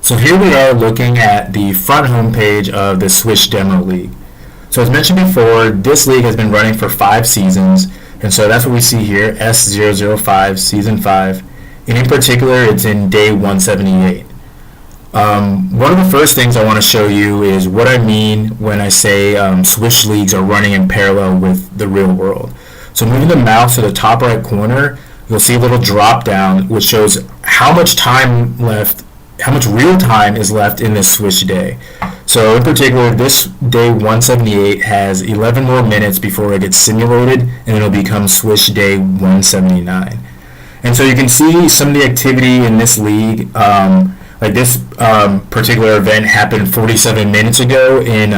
So here we are looking at the front homepage of the SWISH Demo League. So as mentioned before, this league has been running for 5 seasons, and so that's what we see here, S005, Season 5. And in particular, it's in day 178. One of the first things I want to show you is what I mean when I say SWISH leagues are running in parallel with the real world. So moving the mouse to the top right corner, you'll see a little drop down which shows how much real time is left in this SWISH day. So in particular, this day 178 has 11 more minutes before it gets simulated, and it'll become SWISH day 179. And so you can see some of the activity in this league. Like this particular event happened 47 minutes ago in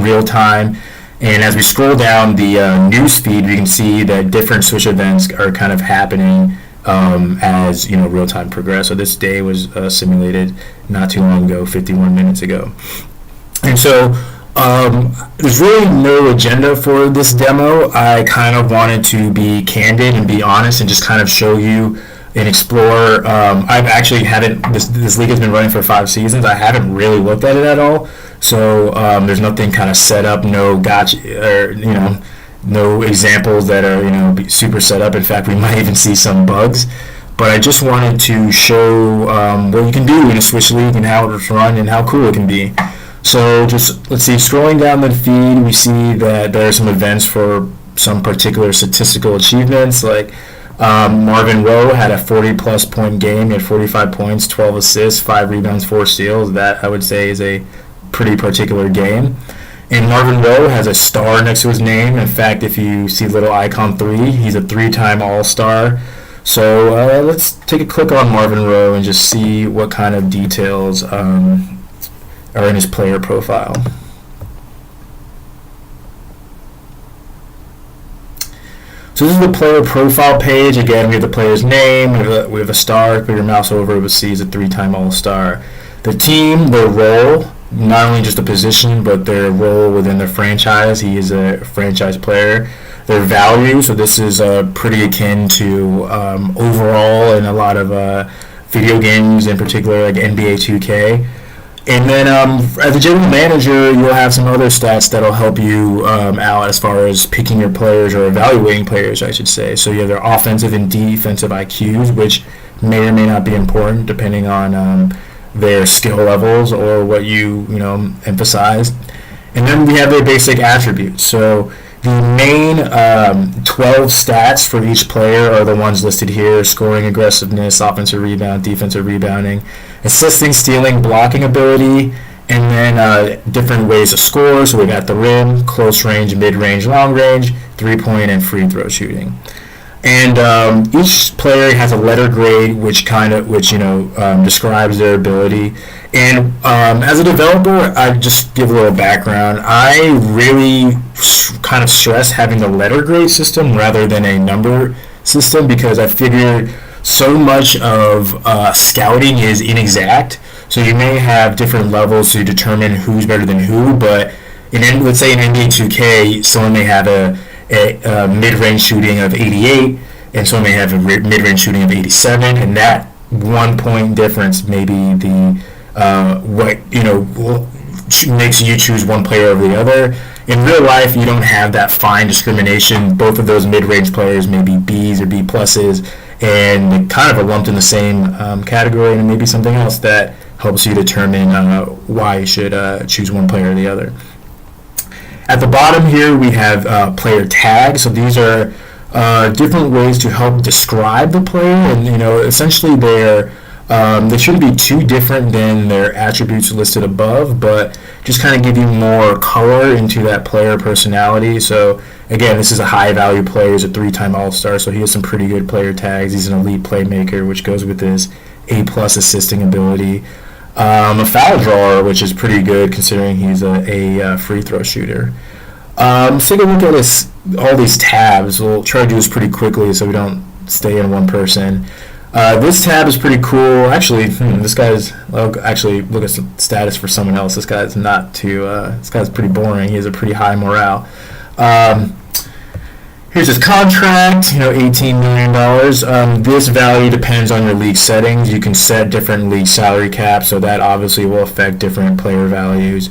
real time. And as we scroll down the news feed, we can see that different SWISH events are kind of happening as real time progress. So this day was simulated not too long ago, 51 minutes ago. And so there's really no agenda for this demo. I kind of wanted to be candid and be honest and just kind of show you and explore. I've actually haven't, this league has been running for 5 seasons. I haven't really looked at it at all. So there's nothing kind of set up, no gotcha, or no examples that are super set up. In fact, we might even see some bugs. But I just wanted to show what you can do in a SWISH league and how it's run and how cool it can be. So just let's see, scrolling down the feed, we see that there are some events for some particular statistical achievements. Like Marvin Rowe had a 40-plus point game. He had 45 points, 12 assists, 5 rebounds, 4 steals. That I would say is a pretty particular game. And Marvin Rowe has a star next to his name. In fact, if you see little icon 3, he's a 3-time All-Star. So let's take a click on Marvin Rowe and just see what kind of details are in his player profile. So this is the player profile page. Again, we have the player's name, we have a star. Put your mouse over it, we'll see he's a 3-time All-Star. The team, their role, not only just a position, but their role within the franchise. He is a franchise player. Their value, so this is pretty akin to overall in a lot of video games, in particular like NBA 2K. And then as a general manager, you'll have some other stats that'll help you out as far as picking your players or evaluating players, I should say. So you have their offensive and defensive IQs, which may or may not be important depending on their skill levels or what you emphasize. And then we have their basic attributes. So the main 12 stats for each player are the ones listed here: scoring, aggressiveness, offensive rebound, defensive rebounding, assisting, stealing, blocking ability, and then different ways to score. So we got the rim, close range, mid-range, long range, 3-point, and free throw shooting. And each player has a letter grade which describes their ability. And as a developer, I just give a little background. I really kind of stress having the letter grade system rather than a number system, because I figured so much of scouting is inexact. So you may have different levels to determine who's better than who, but let's say in NBA 2K, someone may have a mid-range shooting of 88, and someone may have a mid-range shooting of 87, and that 1 point difference may be the makes you choose one player over the other. In real life, you don't have that fine discrimination. Both of those mid-range players may be Bs or B pluses, and they kind of are lumped in the same category, and maybe something else that helps you determine why you should choose one player or the other. At the bottom here, we have player tags. So these are different ways to help describe the player, and essentially they shouldn't be too different than their attributes listed above, but just kind of give you more color into that player personality. So again, this is a high-value player. He's a 3-time All-Star, so he has some pretty good player tags. He's an elite playmaker, which goes with his A+ assisting ability. A foul drawer, which is pretty good considering he's a free throw shooter. Let's take a look at all these tabs. We'll try to do this pretty quickly so we don't stay in one person. This tab is pretty cool. Actually, this guy's actually look at some status for someone else. This guy's not too. This guy's pretty boring. He has a pretty high morale. Here's his contract, $18 million. This value depends on your league settings. You can set different league salary caps, so that obviously will affect different player values.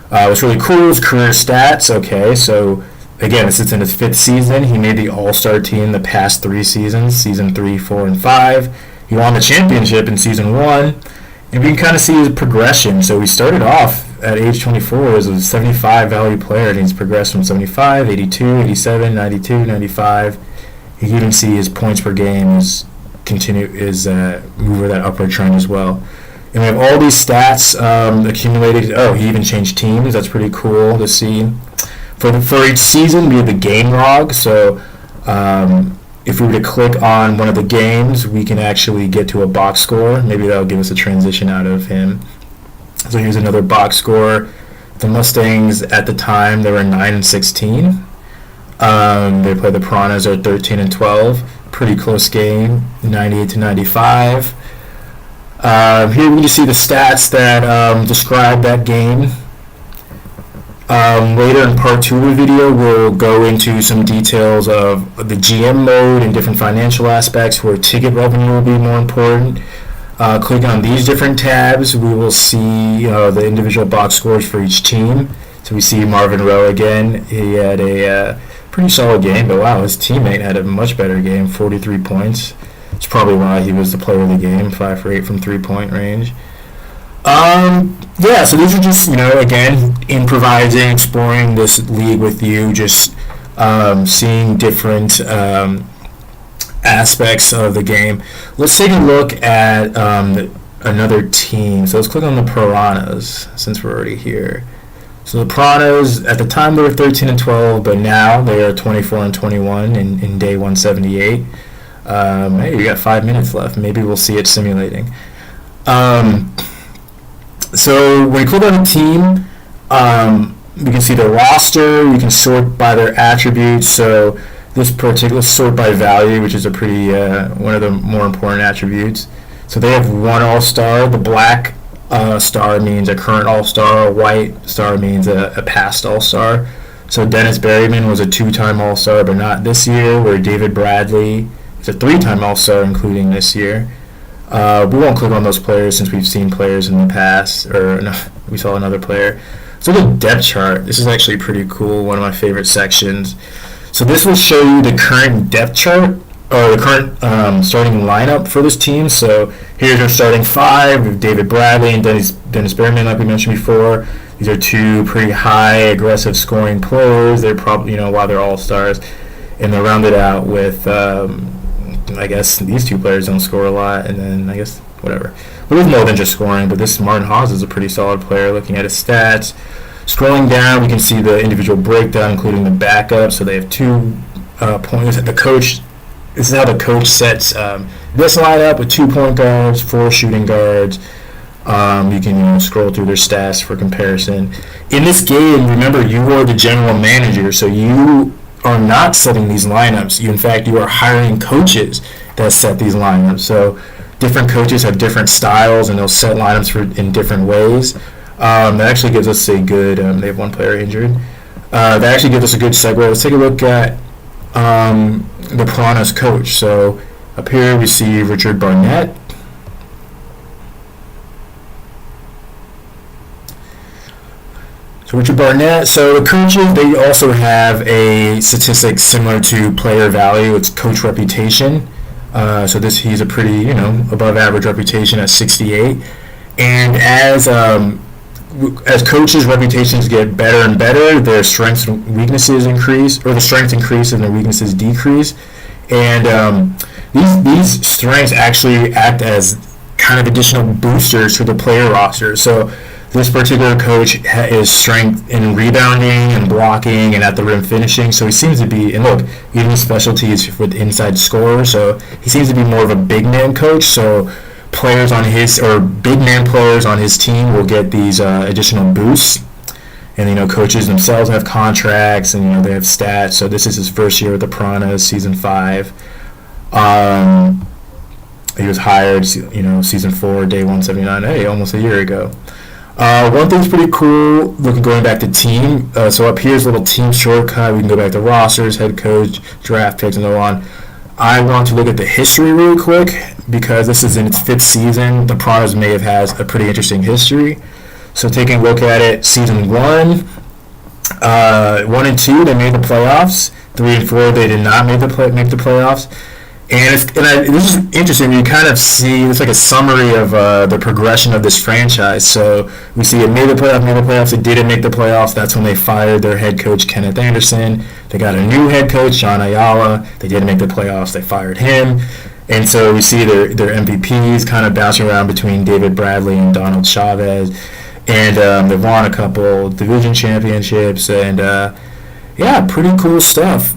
What's really cool is career stats. Okay, so again, this is in his 5th season. He made the All-Star team the past 3 seasons, season 3, 4, and 5. He won the championship in season 1, and we can kind of see his progression. So he started off at age 24 as a 75 value player, and he's progressed from 75, 82, 87, 92, 95. You can even see his points per game is moving that upward trend as well. And we have all these stats accumulated. Oh, he even changed teams. That's pretty cool to see. For each season, we have the game log. So if we were to click on one of the games, we can actually get to a box score. Maybe that'll give us a transition out of him. So here's another box score. The Mustangs at the time, they were 9-16. They played the Piranhas at 13-12. Pretty close game, 98-95. Here we can just see the stats that describe that game. Later in part 2 of the video, we'll go into some details of the GM mode and different financial aspects where ticket revenue will be more important. Click on these different tabs, we will see the individual box scores for each team. So we see Marvin Rowe again. He had a pretty solid game, but wow, his teammate had a much better game, 43 points. It's probably why he was the player of the game, 5 for 8 from 3-point range. So these are just, again, improvising, exploring this league with you, just seeing different aspects of the game. Let's take a look at another team. So let's click on the Piranhas since we're already here. So the Piranhas, at the time they were 13-12, but now they are 24-21 in day 178. Hey, you got 5 minutes left. Maybe we'll see it simulating. So when you click on a team, we can see the roster. We can sort by their attributes. So this particular sort by value, which is a pretty one of the more important attributes. So they have one all-star. The black star means a current all-star. A white star means a past all-star. So Dennis Berryman was a 2-time all-star, but not this year, where David Bradley is a 3-time all-star, including this year. We won't click on those players since we've seen players in the past, or no, we saw another player. So the depth chart, this is actually pretty cool, one of my favorite sections. So this will show you the current depth chart, or the current starting lineup for this team. So here's our starting 5 with David Bradley and Dennis Berryman, like we mentioned before. These are 2 pretty high, aggressive scoring players. They're probably, while they're all-stars. And they're rounded out with, I guess these 2 players don't score a lot, and then I guess whatever. But there's more than just scoring, but this Martin Haas is a pretty solid player looking at his stats. Scrolling down, we can see the individual breakdown, including the backup. So they have 2 points. The coach, this is how the coach sets this lineup with 2 point guards, 4 shooting guards. You can scroll through their stats for comparison. In this game, remember, you are the general manager, so you are not setting these lineups. In fact, you are hiring coaches that set these lineups. So different coaches have different styles, and they'll set lineups in different ways. That actually gives us a good, they have 1 player injured. That actually gives us a good segue. Let's take a look at the Piranhas coach. So up here we see Richard Barnett. So Richard Barnett, so the coaches, they also have a statistic similar to player value. It's coach reputation. So he's a pretty, above average reputation at 68. And as coaches' reputations get better and better, their strengths and weaknesses increase, or the strengths increase and their weaknesses decrease. And these strengths actually act as kind of additional boosters to the player roster. So this particular coach is strength in rebounding and blocking and at the rim finishing. So he seems to be, and look, even his specialty is with inside scorer. So he seems to be more of a big man coach. So players on his, or big man players on his team will get these additional boosts. And, coaches themselves have contracts and, they have stats. So this is his first year with the Piranhas, season 5. He was hired, season 4, day 179, almost a year ago. One thing's pretty cool, going back to team. So up here's a little team shortcut. We can go back to rosters, head coach, draft picks, and so on. I want to look at the history really quick because this is in its 5th season. The Piranhas may have had a pretty interesting history. So taking a look at it, season 1, 1 and 2, they made the playoffs. 3 and 4, they did not make the playoffs. And this is interesting. You kind of see it's like a summary of the progression of this franchise. So we see it made the playoffs. It didn't make the playoffs. That's when they fired their head coach Kenneth Anderson. They got a new head coach, John Ayala. They didn't make the playoffs. They fired him. And so we see their MVPs kind of bouncing around between David Bradley and Donald Chavez. And they've won a couple division championships. And yeah, pretty cool stuff.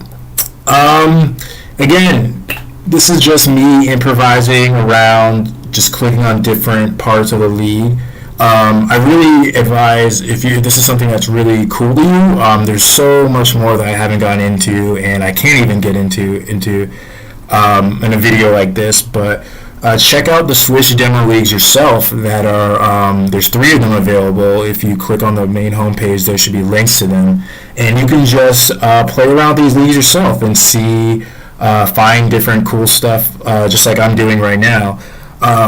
Again, this is just me improvising around, just clicking on different parts of the league. I really advise, if this is something that's really cool to you, there's so much more that I haven't gotten into, and I can't even get into in a video like this. But check out the SWISH demo leagues yourself. That are there's 3 of them available. If you click on the main homepage, there should be links to them, and you can just play around these leagues yourself and see. Find different cool stuff, just like I'm doing right now.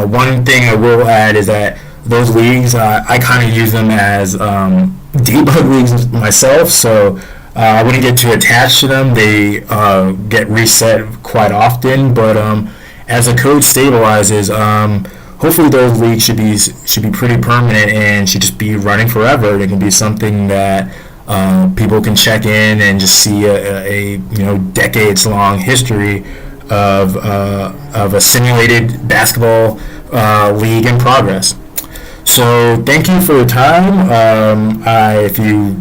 One thing I will add is that those leagues, I kind of use them as debug leagues myself, so I wouldn't get too attached to them. They get reset quite often, but as the code stabilizes, hopefully those leagues should be pretty permanent and should just be running forever. It can be something that people can check in and just see a decades-long history of a simulated basketball league in progress. So thank you for your time. If you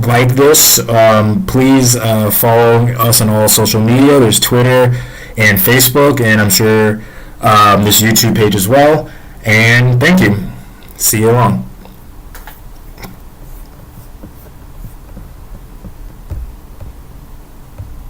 like this, please follow us on all social media. There's Twitter and Facebook, and I'm sure there's YouTube page as well. And thank you. See you along.